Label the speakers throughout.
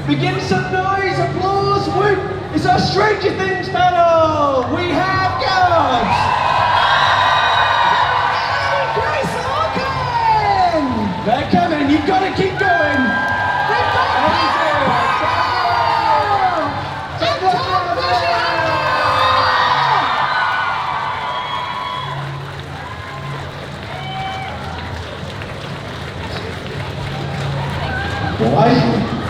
Speaker 1: Begin some noise, applause, whoop! It's our Stranger Things panel! We have got... Chris Larkin! They're coming, you've got to keep going! We've got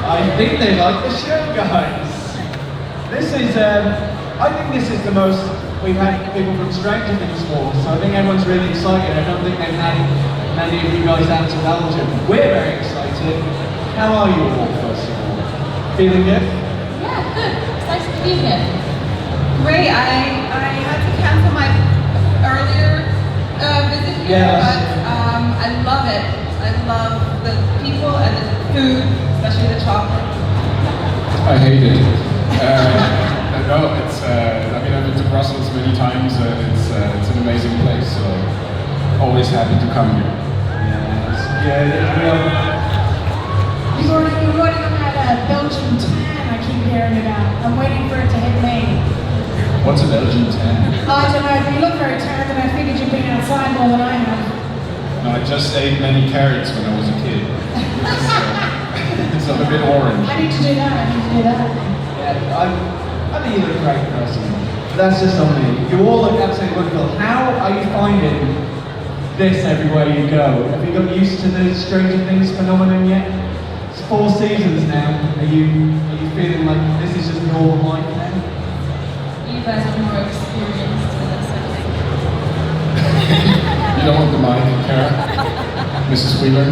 Speaker 1: I think they like the show, guys. This is, I think this is the most we've had people from Stranger Things for, so I think everyone's really excited. I don't think they've had many of you guys out to Belgium. We're very excited. How are you all, first of all? Feeling good?
Speaker 2: Yeah, good. It's nice to be here. Great. I had to cancel my earlier visit here, but I love it. I love the people and the food, especially the chocolate.
Speaker 3: I hate it. No, it's. I mean, I've been to Brussels many times. It's an amazing place. So always happy to come here.
Speaker 4: You've already had a Belgian tan. I keep hearing about. I'm waiting for it to hit me.
Speaker 3: What's a Belgian tan?
Speaker 4: I don't know. If you look very tanned, and I figured you've been outside more than I have.
Speaker 3: No, I just ate many carrots when I was a kid. So I'm a bit orange.
Speaker 4: I need to do that.
Speaker 1: Yeah, I think you look great personally. But that's just on me. You all look absolutely wonderful. How are you finding this everywhere you go? Have you got used to the Stranger Things phenomenon yet? It's 4 seasons now. Are you feeling like this is just normal life now?
Speaker 2: You guys are more experienced with this, I think.
Speaker 3: You don't want the mic, Kara? Mrs. Wheeler?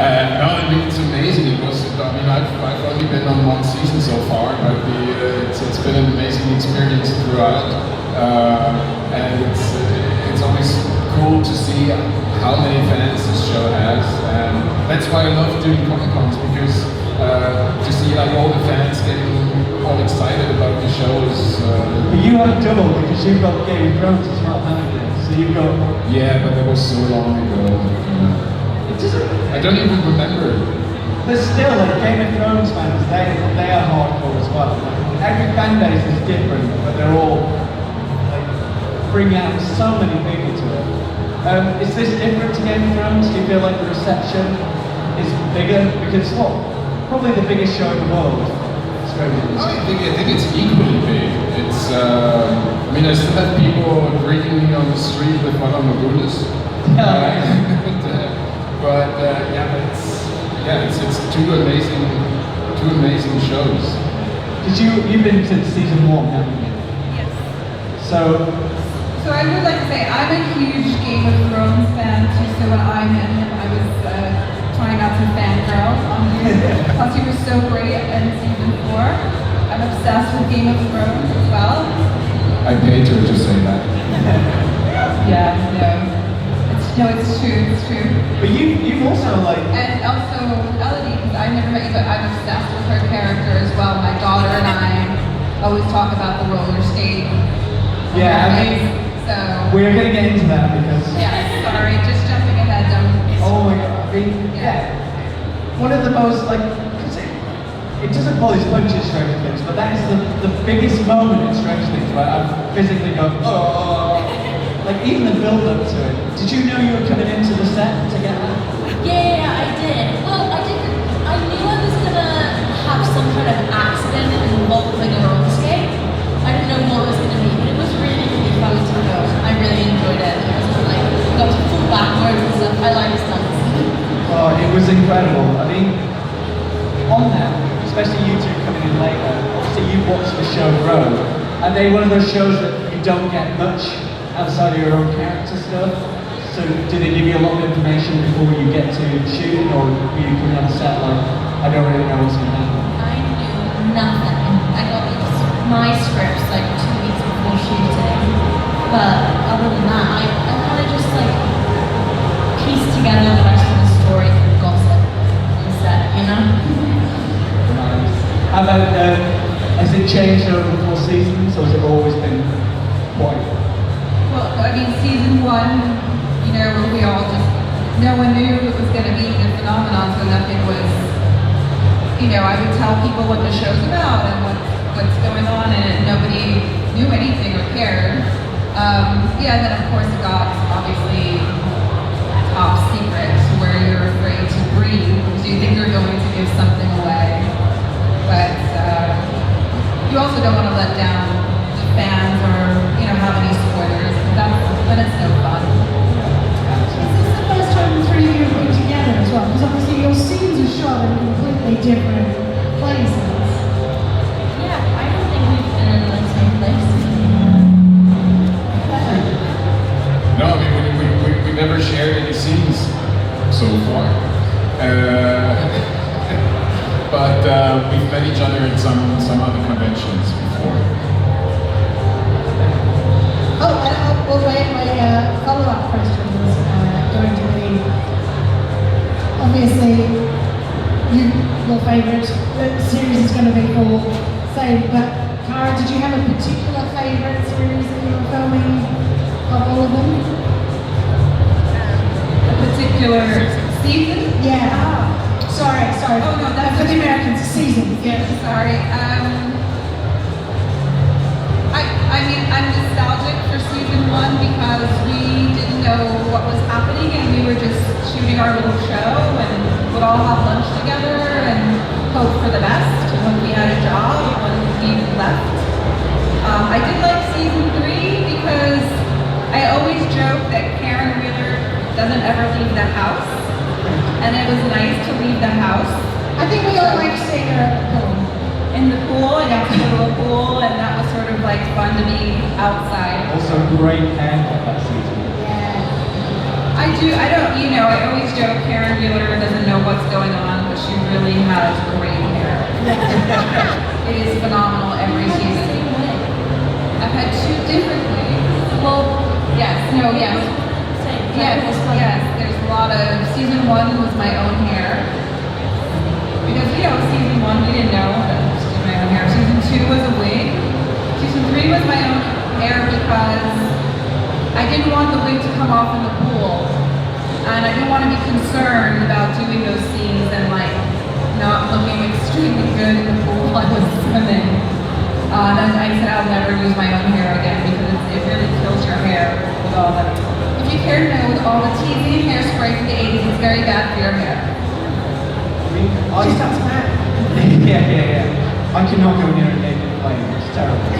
Speaker 3: No, I mean, it's amazing. I've only been on 1 season so far, but it's been an amazing experience throughout. And it's always cool to see how many fans this show has. And that's why I love doing Comic-Cons, because to see like all the fans getting all excited about the show is...
Speaker 1: But you have double, because you've got Game of Thrones as well, haven't you? So you've got...
Speaker 3: Yeah, but that was so long ago. I don't even remember.
Speaker 1: But still, like Game of Thrones fans, they are hardcore as well. Like, every fan base is different, but they're all like bring out so many people to it. Is this different to Game of Thrones? Do you feel like the reception is bigger? Because probably the biggest show in the world.
Speaker 3: I think it's equally big. It's I mean, I still have people greeting me on the street with one of my goodness. But it's two amazing shows.
Speaker 1: Because you've been to season 1, haven't you?
Speaker 2: Yes.
Speaker 1: So
Speaker 2: I would like to say I'm a huge Game of Thrones fan too. So when I met him, I was trying not to fangirl on him. Plus he was so great in season 4. I'm obsessed with Game of Thrones as well.
Speaker 3: I paid her to say that.
Speaker 2: Yeah, it's true.
Speaker 1: But you've also like...
Speaker 2: And also Elodie, because I never met you, but I'm obsessed with her character as well. My daughter and I always talk about the roller skate.
Speaker 1: Yeah, I mean,
Speaker 2: so...
Speaker 1: we're going to get into that because...
Speaker 2: Yeah, sorry, just jumping ahead.
Speaker 1: Oh my god, I mean, yeah. One of the most, like, it doesn't pull his punches, Stranger Things, but that is the biggest moment in Stranger Things where I've physically gone, oh. Like, even the build-up to it. Did you know you were coming into the set to get that?
Speaker 5: Yeah, I did. Well, I knew I was gonna have some kind of accident involving a roller skate. I didn't know what it was gonna be, but it was really, really fun to go. I really enjoyed it. It was like, got to fall backwards and stuff. I like stunts.
Speaker 1: Oh, it was incredible. I mean, on that, especially you two coming in later, obviously you've watched the show grow. Are they one of those shows that you don't get much outside of your own character stuff? So do they give you a lot of information before you get to shooting, or you come on set like, I don't really know what's going to happen?
Speaker 5: I knew nothing. I got my scripts like 2 weeks before shooting. But other than that, I kind of just like pieced together the rest of the story from gossip instead, you know?
Speaker 1: Nice. How about, has it changed over 4 seasons, or has it always been quite?
Speaker 2: Well, I mean, season 1, you know, we all just, no one knew it was going to be the phenomenon, so nothing was I would tell people what the show's about and what's going on, and nobody knew anything or cared. And then of course it got obviously top secret, where you're afraid to breathe because you think you're going to give something away. But you also don't want to let down the fans or have any spoilers. Then it's no fun.
Speaker 4: Is this the first time the three of you have been together as well? Because obviously your scenes are shot in completely different places.
Speaker 5: Yeah, I don't think we've been in the same place.
Speaker 3: No, I mean, we never shared any scenes so far. But we've met each other in some other conventions before.
Speaker 4: My follow-up question was going to be, obviously, your favourite series is going to be called Save, but Cara, did you have a particular favourite series that you were filming of all of them?
Speaker 2: A particular season?
Speaker 4: Yeah. Sorry.
Speaker 2: Oh, no, that's
Speaker 4: for the Americans, season.
Speaker 2: Yeah, sorry. I mean, I'm nostalgic for season 1 because we didn't know what was happening and we were just shooting our little show and would all have lunch together and hope for the best when we had a job, when we left. I did like season 3 because I always joke that Karen Wheeler doesn't ever leave the house, and it was nice to leave the house.
Speaker 4: I think we all like seeing her at the pool.
Speaker 2: In the pool, and got to go to a pool, and that was sort of like fun to be outside.
Speaker 1: Also, great haircut that season.
Speaker 4: Yeah.
Speaker 2: I always joke Karen Wheeler doesn't know what's going on, but she really has great hair. It is phenomenal every season.
Speaker 5: Same way.
Speaker 2: I've had 2 different ways. Well, yes, no, yes.
Speaker 5: Same.
Speaker 2: Yes, there's a lot of, season 1 was my own hair. Because, season 1 we didn't know that I was doing my own hair. Season 2 was a wig. Season 3 was my own hair because I didn't want the wig to come off in the pool. And I didn't want to be concerned about doing those scenes and not looking extremely good in the pool while I was swimming. Then I said I'll never use my own hair again because it really kills your hair with all that. If you care to know, with all the TV and hairspray from the 80s, it's very bad for your hair.
Speaker 4: She starts mad.
Speaker 1: Yeah. I cannot go near a naked flame. It's terrible.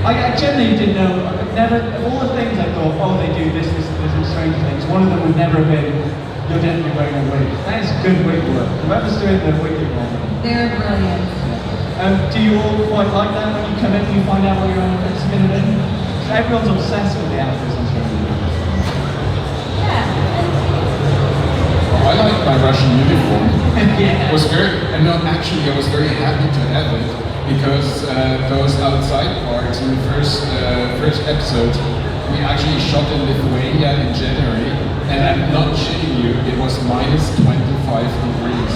Speaker 1: I generally didn't know. Of all the things I thought, they do this, and Stranger Things. One of them would never have been, you're definitely wearing a wig. That is good wig work. Whoever's doing the wigging one.
Speaker 2: They're brilliant.
Speaker 1: Do you all quite like that when you come in and you find out what your own outfit's going to be? Everyone's obsessed with the outfits on Stranger Things.
Speaker 3: I like my Russian uniform.
Speaker 1: Yeah.
Speaker 3: It was I was very happy to have it because those outside parts in the first episode, we actually shot in Lithuania in January, and I'm not shitting you, it was minus 25 degrees.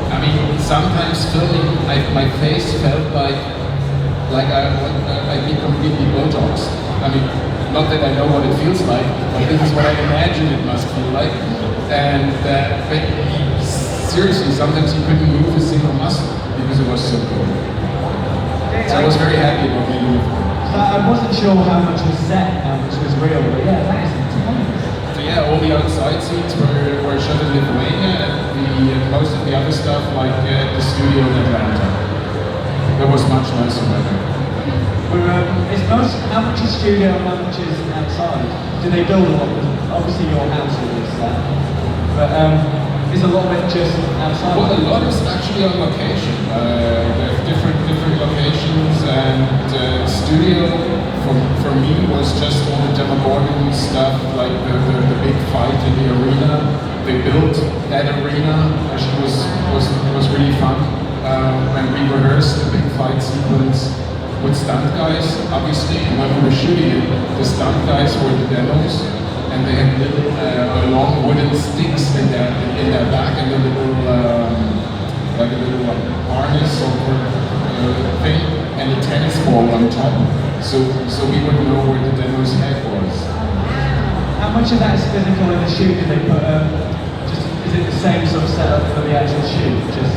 Speaker 3: I mean, sometimes filming, my face felt like I'd be completely Botoxed. I mean, not that I know what it feels like, but this is what I imagine it must feel like. And but seriously, sometimes you couldn't move a single muscle because it was so cold. So I was very happy about my uniform.
Speaker 1: I wasn't sure how much was set, how much was real, but yeah, that is intense.
Speaker 3: So yeah, all the outside scenes were shot in Lithuania, and most of the other stuff, like the studio in Atlanta. That was much nicer weather.
Speaker 1: How much is studio and how much is outside? Do they build a lot? Obviously your house is that. But is a lot of it just outside?
Speaker 3: Well, a lot is actually on location. There's different locations, and studio for me was just all the Demogorgon stuff, like the big fight in the arena. They built that arena, which was really fun. When we rehearsed the big fight sequence with stunt guys, obviously, and when we were shooting it, the stunt guys were the demos, and they had little long wooden sticks in their back, and a little harness or thing, and a tennis ball on top, so we would know where the demo's head was.
Speaker 1: How much of that is physical in the shoot? Do they put is it the same sort of setup for the actual shoot? Just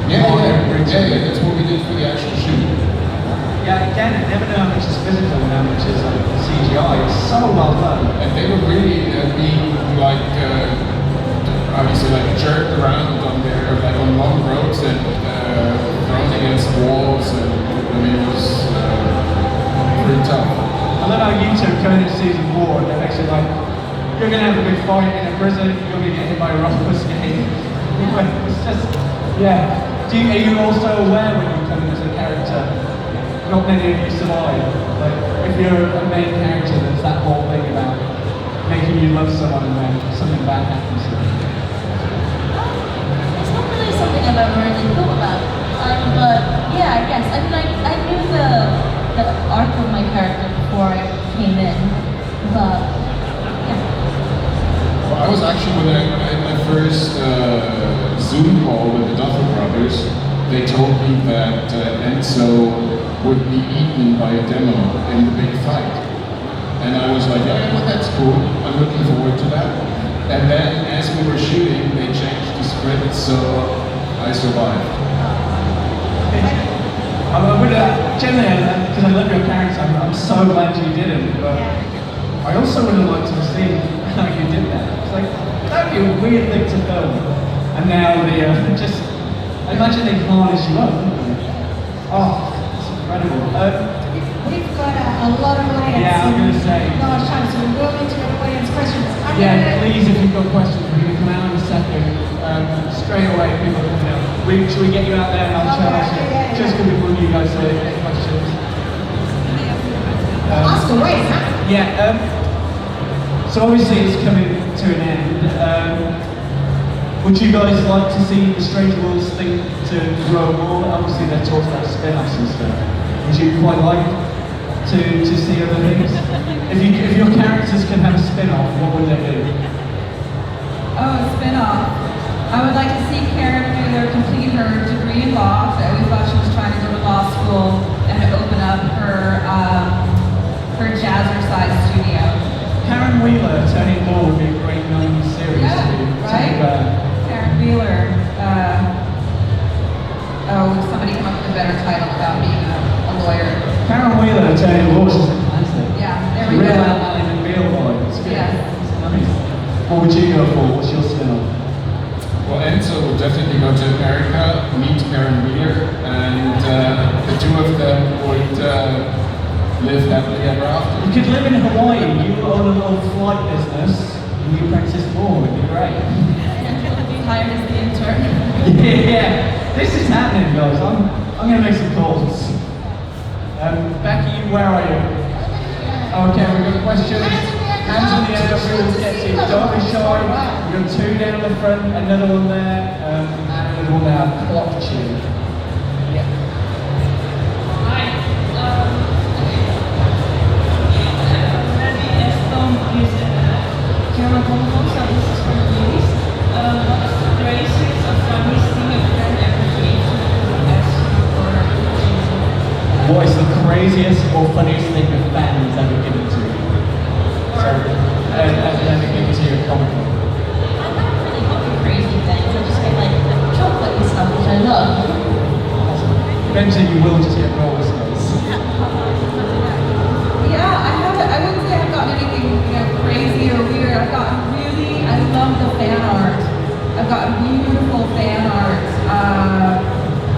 Speaker 3: That's what we did for the actual shoot.
Speaker 1: yeah, again, you never know how much is physical and how much is CGI. It's so well done.
Speaker 3: And they were really being like, obviously like jerked around on their, like on long ropes and thrown against walls, and I mean it was pretty tough.
Speaker 1: I love how you two coming into season 4 and they're actually like, you're gonna have a big fight in a prison, you're gonna get hit by a roller skate. It's just, yeah. Are you also aware when you come in as a character, not many of you survive. Like, if you're a main character, there's that whole thing about making you love someone and then something bad happens to them.
Speaker 5: It's not really something I've ever really thought about. But yeah, I guess. I mean, I knew the arc of my character before I came in, but yeah.
Speaker 3: Well, I was actually, when I had my first Zoom call with the Duffer Brothers, they told me that Enzo would be eaten by a demo in the big fight. And I was like, yeah, well, that's cool. I'm looking forward to that. And then as we were shooting, they changed the script, so I survived.
Speaker 1: I would generally, because I love your character, I'm so glad you did it, but I also would have liked to have seen how you did that. It's like, that'd be a weird thing to film. And now I imagine they harness you up, wouldn't they? Oh, it's incredible.
Speaker 4: We've got a lot of audience.
Speaker 1: Yeah, I'm going to say.
Speaker 4: Large time, so we will need to get audience questions.
Speaker 1: Please, if you've got questions, we're going to come out in a second. Straight away, people are coming out. Should we get you out there and I'll challenge you? Just because we want you guys to get questions.
Speaker 4: Ask away, huh?
Speaker 1: Yeah, so obviously it's coming to an end. Would you guys like to see the Strange Worlds thing to grow more? Obviously they're talking about spin-offs and stuff. Would you quite like to see other things? If your characters can have a spin-off, what would they do?
Speaker 2: Oh, a spin-off. I would like to see Karen Wheeler complete her degree in law. I always thought she was trying to go to law school and open up her jazzercise studio.
Speaker 1: Karen Wheeler, Tony Law would be a great known series
Speaker 2: Yeah,
Speaker 1: to
Speaker 2: right? Karen Wheeler. Somebody come up with a better title about being a lawyer.
Speaker 1: Karen Wheeler, Tony Law, she's a classic.
Speaker 2: Yeah, there we
Speaker 1: Real
Speaker 2: go.
Speaker 1: outline and real vibe. It's good.
Speaker 2: Yeah.
Speaker 1: It's nice. What would you go for? What's your spin-off?
Speaker 3: Well, Enzo would definitely go to America, meet Karen Wheeler, and the two of them would live happily ever after.
Speaker 1: You could live in Hawaii, you own a little flight business, and you practice law, it'd be great.
Speaker 5: And he'll be hired as the intern.
Speaker 1: Yeah, this is happening, guys. I'm going to make some calls. Becky, where are you? Okay, we've got questions. Hands in the air, we'll get to you. Don't be shy. We've got two down the front, another one there, and another one there. Clock tune. Yeah.
Speaker 6: Hi. Maybe Tom is German Congo, so this is from Greece. What's the craziest or funniest thing a friend ever did as or
Speaker 1: What is the craziest or funniest thing a fan has ever given to you? Ever given to you a comic book?
Speaker 5: I haven't really got the crazy things. I just get like chocolate and stuff, which I love.
Speaker 1: Eventually you will just get roller skates.
Speaker 2: Yeah, I wouldn't say I've gotten anything crazy or weird. I love the fan art. I've gotten beautiful fan art.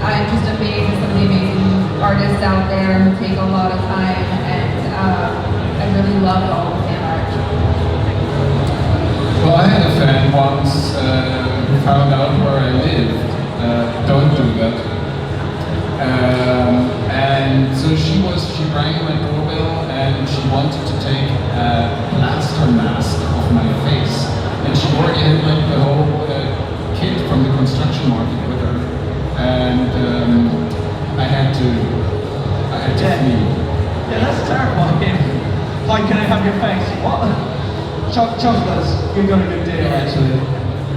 Speaker 2: I'm just amazed at some of the amazing artists out there who take a lot of time, and I really love all the fan art.
Speaker 3: Well, I had a fan once who found out where I lived. Don't do that. And so she rang my doorbell and she wanted to take a plaster mask off my face. And she already had like the whole kit from the construction market with her. And I had to flee.
Speaker 1: Yeah, that's terrifying. Like, can I have your face? What? Chocolates, you've got a good deal actually.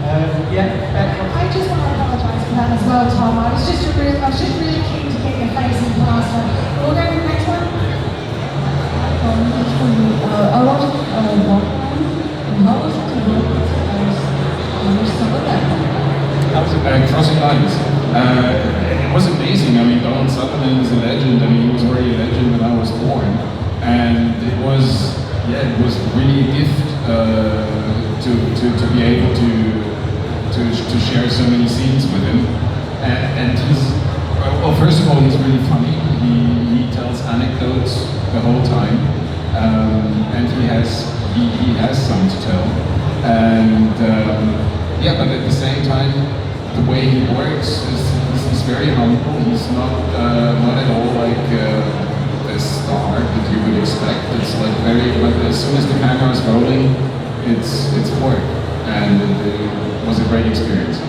Speaker 4: I just want to apologise for that as well, Tom. I was just really keen to get your face in plaster. We'll go to the next one.
Speaker 6: I was Walkman, and how was it to work as a
Speaker 3: Crossing Lines. It was amazing. I mean, Donald Sutherland is a legend. I mean, he was already a legend when I was born, and it was really a gift to be able to share so many scenes with him. And he's, well, first of all, he's really funny. He tells anecdotes the whole time, and he has some to tell. And yeah, but at the same time, the way he works is very humble. He's not at all like the star that you would expect. It's like but as soon as the camera is rolling, it's work, and it was a great experience.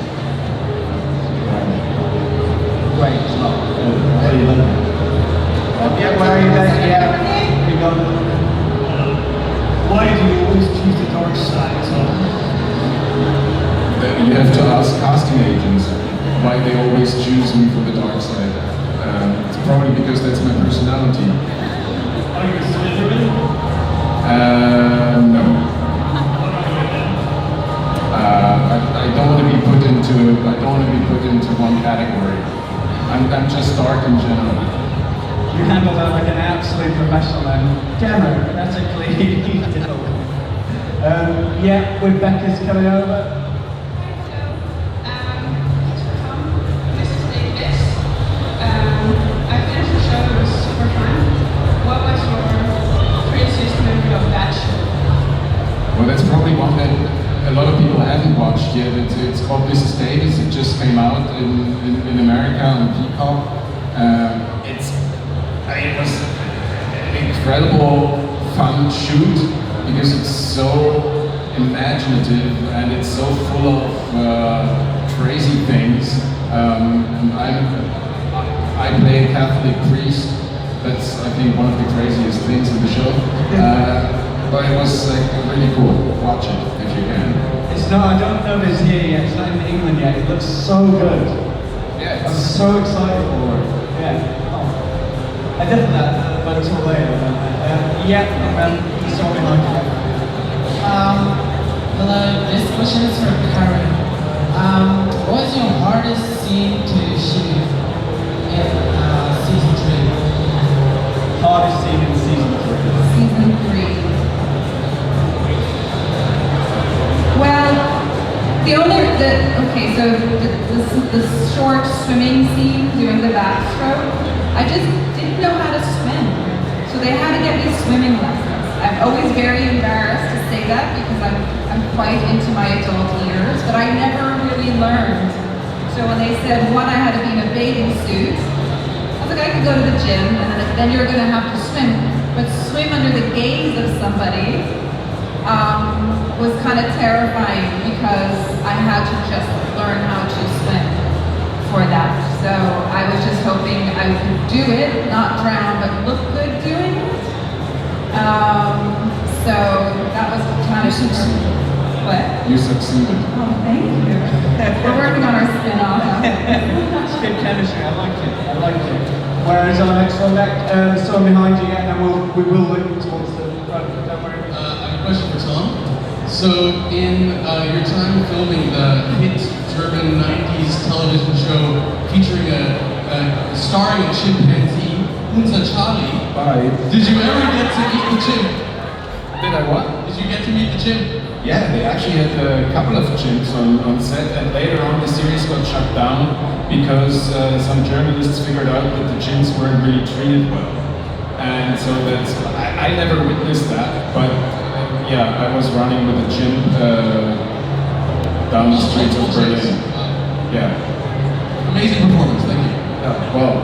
Speaker 1: Great. What are you looking at? Yeah, where are you guys? Yeah, you go.
Speaker 7: Why do you always choose the dark side?
Speaker 3: You have to ask casting agents why they always choose me for the dark side. It's probably because that's my personality.
Speaker 7: Are you a Slytherin?
Speaker 3: No. I don't want to be put into one category. I'm just dark in general.
Speaker 1: You handle that like an absolute professional and democratically. Yeah, with Becca's coming over.
Speaker 3: Well, that's probably one that a lot of people haven't watched yet. It's called Mrs. Davis. It just came out in America on Peacock. It was an incredible, fun shoot because it's so imaginative and it's so full of crazy things. I play a Catholic priest. That's, I think, one of the craziest things in the show. But it was like really cool. Watch it if you can.
Speaker 1: It's not, I don't know if it's here yet, it's not in England yet. It looks so good.
Speaker 3: Yeah,
Speaker 1: I'm so excited for it. Yeah. Oh. I did that, but until later. So behind you.
Speaker 8: Hello, this question is for Karen. What was your hardest scene to shoot in season 3?
Speaker 1: Hardest scene in season 3.
Speaker 2: Season 3. Well, the short swimming scene doing the backstroke, I just didn't know how to swim. So they had to get me swimming lessons. I'm always very embarrassed to say that because I'm quite into my adult years, but I never really learned. So when they said, one, I had to be in a bathing suit, I was like, I could go to the gym and then you're gonna have to swim. But swim under the gaze of somebody was kind of terrifying because I had to just learn how to swim for that. So I was just hoping I could do it, not drown, but look good doing it. So that was kind of what?
Speaker 3: You succeeded.
Speaker 2: Oh, thank you. We're working on our spin-off.
Speaker 1: It's good chemistry, I like it. Where is our next one? Someone behind you, and then we will look towards the front. Don't worry.
Speaker 9: I have a question for Tom. So, in your time filming the hit German 90s television show featuring starring a chimpanzee, Unser Charlie, did you ever get to meet the chimp?
Speaker 3: Did I what?
Speaker 9: Did you get to meet the chimp?
Speaker 3: Yeah, they actually had a couple of chimps on set, and later on the series got shut down because some journalists figured out that the chimps weren't really treated well. And so I never witnessed that, but yeah, I was running with a chimp down the streets of Berlin. Yeah.
Speaker 9: Amazing performance, thank you.
Speaker 3: Well,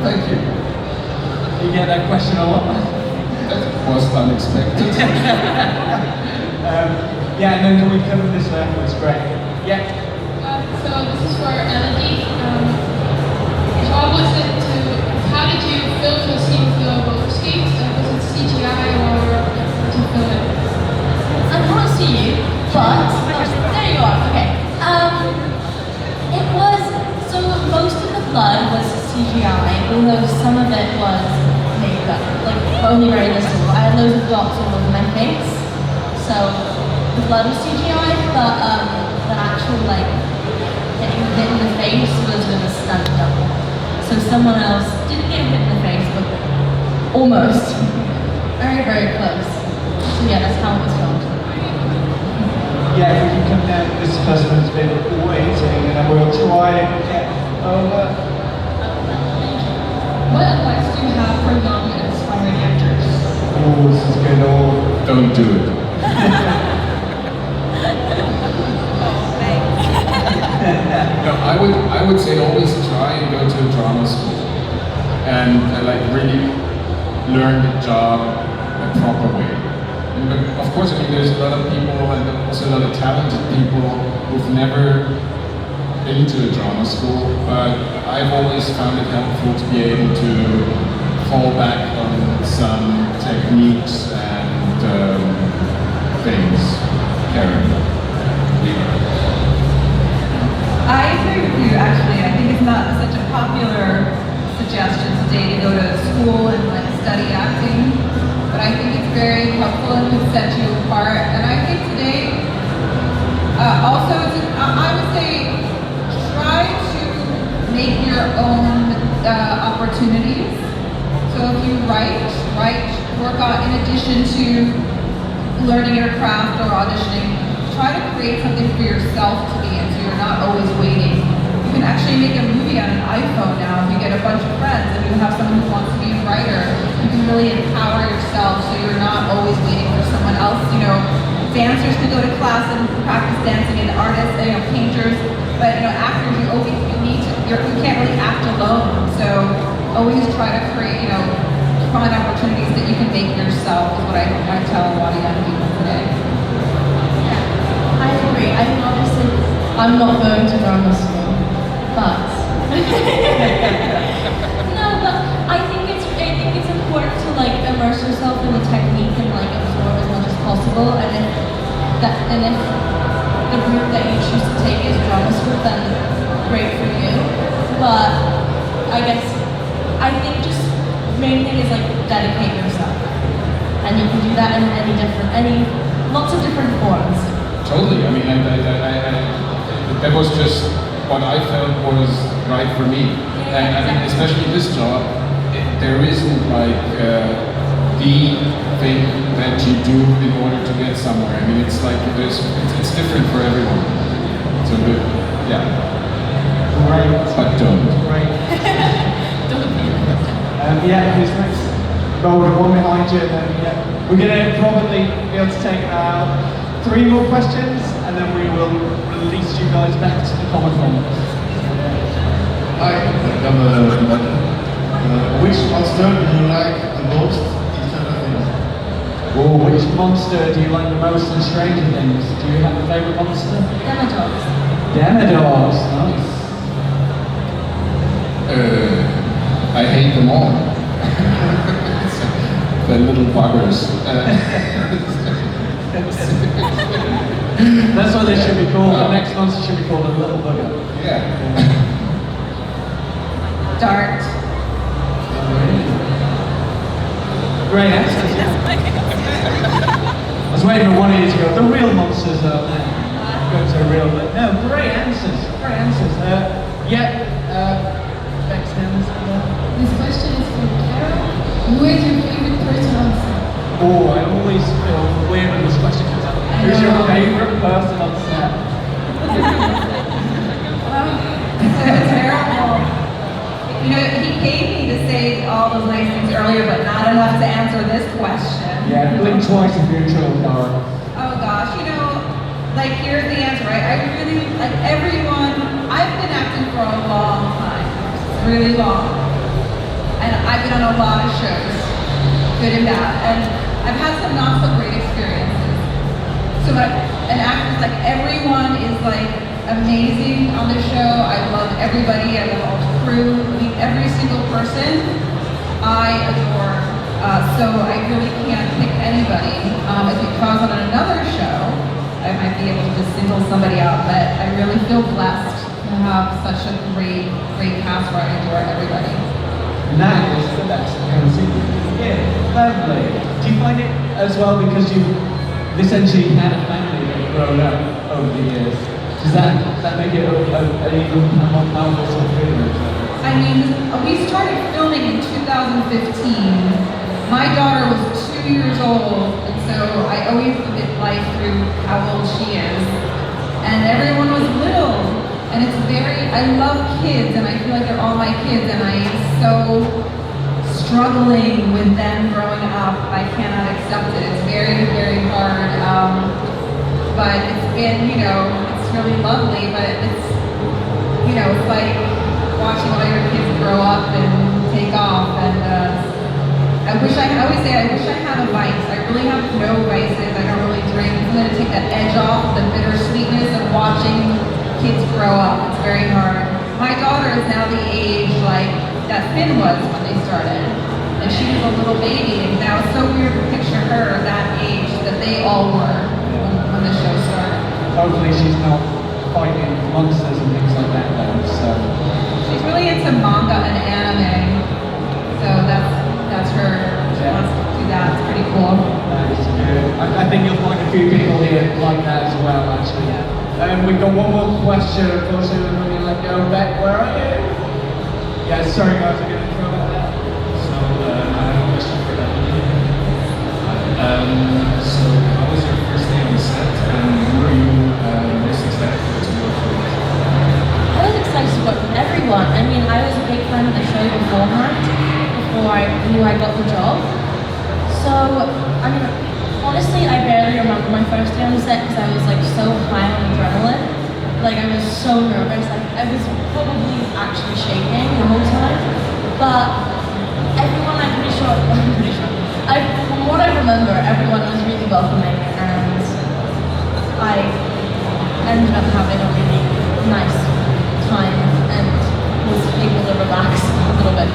Speaker 3: thank you.
Speaker 1: You get that question a lot?
Speaker 3: That was unexpected.
Speaker 1: Yeah, and then can we cover this way? It's great. Yeah.
Speaker 10: So this is for Elodie. How did you film the scene with the roller skates? Was it CGI or did you film it?
Speaker 5: I can't see you, but there you are. Okay. It was most of the blood was CGI, although some of it was makeup, like only very little. I had loads of dots all over my face, so the blood was CGI, but the actual like getting hit in the face was with a stunt double. So someone else didn't get hit in the face, but almost. Very, very close. So yeah, that's how it was filmed.
Speaker 1: Yeah, if we can come down, this person has been waiting, and we'll try and get over.
Speaker 10: What advice do you have for young and aspiring actors?
Speaker 1: Oh, this is good. Oh,
Speaker 3: Don't do it. No, I would say always try and go to a drama school and like really learn the job the proper way. Of course, I mean, there's a lot of people and also a lot of talented people who've never been to a drama school, but I've always found it helpful to be able to fall back on some techniques and things. Karen.
Speaker 2: I agree with you, actually. I think it's not such a popular suggestion today to go to school and like study acting, but I think it's very helpful and would set you apart. And I think today, also, I would say, try to make your own opportunities. So if you write, work on, in addition to learning your craft or auditioning, try to create something for yourself to be in, so you're not always waiting. You can actually make a movie on an iPhone now if you get a bunch of friends and you have someone who wants to be a writer. You can really empower yourself so you're not always waiting for someone else. You know, dancers can go to class and practice dancing, and artists, painters, but actors, you can't really act alone. So always try to create, find opportunities that you can make yourself is what I tell a lot of young people today.
Speaker 5: I agree. I mean, obviously, I'm not going to drama school, but no, but I think it's important to like immerse yourself in the technique and like absorb as much as possible. And if the route that you choose to take is drama school, then great for you. But I think just main thing is like dedicate yourself, and you can do that in lots of different forms.
Speaker 3: Totally. I mean, that was just what I felt was right for me. And I mean, especially this job, there isn't like the thing that you do in order to get somewhere. I mean, it's like it's different for everyone. So good. Yeah.
Speaker 1: Great.
Speaker 3: But don't.
Speaker 1: Great. Yeah, who's next? Roll one behind you, and then we're going to probably be able to take 3 more questions, and then we will release you guys back to the common room.
Speaker 11: Hi, which monster do you like the most in Stranger Things?
Speaker 1: Oh, which monster do you like the most in Stranger Things? Do you have a favourite monster?
Speaker 5: Demodogs.
Speaker 1: Demodogs, nice.
Speaker 3: I hate them all. The little buggers.
Speaker 1: That's what they should be called. The next monster should be called a little bugger.
Speaker 3: Yeah.
Speaker 2: Dart.
Speaker 1: Great answers. I was waiting for one of you to go, the real monsters are there. Go to the real, but no, great answers. Great answers. Bex Dennis.
Speaker 10: This question is from Carol. Who is your favorite person on set?
Speaker 1: Oh, I always feel weird when this question comes up. Who's your favourite person on set?
Speaker 2: Terrible. He paid me to say all those nice things earlier, but not enough to answer this question.
Speaker 1: Yeah, blink twice if you're in trouble, Cara.
Speaker 2: Oh gosh, here's the answer, right? I really, like everyone, I've been acting for a long time, really long. And I've been on a lot of shows, good and bad, and I've had some not so great experiences. So an actor, like everyone is like amazing on the show. I love everybody, I love all the crew, I mean every single person I adore. So I really can't pick anybody. If I was on another show, I might be able to just single somebody out, but I really feel blessed to have such a great cast where I adore everybody.
Speaker 1: And that is the best. Yeah, lovely. Do you find it as well because you've essentially had a family that you've grown up over the years? Does that make it an even more powerful sort of feeling?
Speaker 2: I mean, we started filming in 2015. My daughter was 2 years old, and so I always look at life through how old she is. And everyone was little, and it's I love kids, and I feel like they're all my kids, and I'm so struggling with them growing up. I cannot accept it. It's very, very hard. But it's been, it's really lovely, but it's, it's like watching all your kids grow up and take off, and I always say I wish I had a vice. I really have no vices. I don't really drink. I'm gonna take that edge off, the bittersweetness of watching kids grow up. It's very hard. My daughter is now the age like that Finn was when they started. And she was a little baby, and now it's so weird to picture her that age that they all were when the show started.
Speaker 1: Hopefully she's not fighting monsters and things like that though, so.
Speaker 2: She's really into manga and anime. So that's her. She wants to do that. It's pretty cool.
Speaker 1: That is good. I think you'll find a few people here like that as well, actually. We've got one more question. Unfortunately, we're going to let go. Beck, where are you? Yeah, sorry guys, I'm going to throw that there.
Speaker 12: So, I have a question for Emily. So, how was your first day on the set, and who were you most excited for to work with?
Speaker 5: I was excited to work with everyone. I mean, I was a big fan of the show beforehand, before I knew I got the job. So, I mean, honestly, I barely remember my first day on the set because I was like so high on adrenaline. Like I was so nervous. Like I was probably actually shaking the whole time. But everyone, from what I remember, everyone was really welcoming, and I ended up having a really nice time and was able to relax a little bit.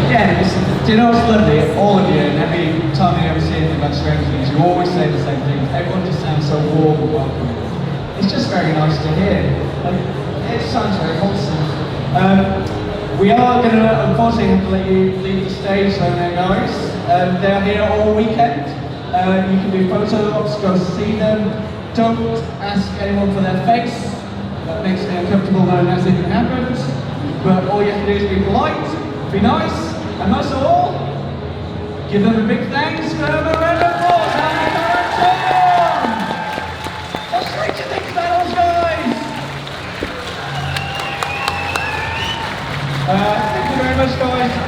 Speaker 1: Again, do you know what's lovely? All of you, and every time you ever see anything about Stranger Things, you always say the same thing. Everyone just sounds so warm and welcoming. It's just very nice to hear. Like, it sounds very wholesome. We are going to, unfortunately, have to let you leave the stage right now, guys. They're here all weekend. You can do photo ops, go see them. Don't ask anyone for their face. That makes me uncomfortable knowing anything happened. But all you have to do is be polite, be nice, and most of all, give them a big thanks for a round of applause. What's Stranger Things medals, guys? Thank you very much, guys.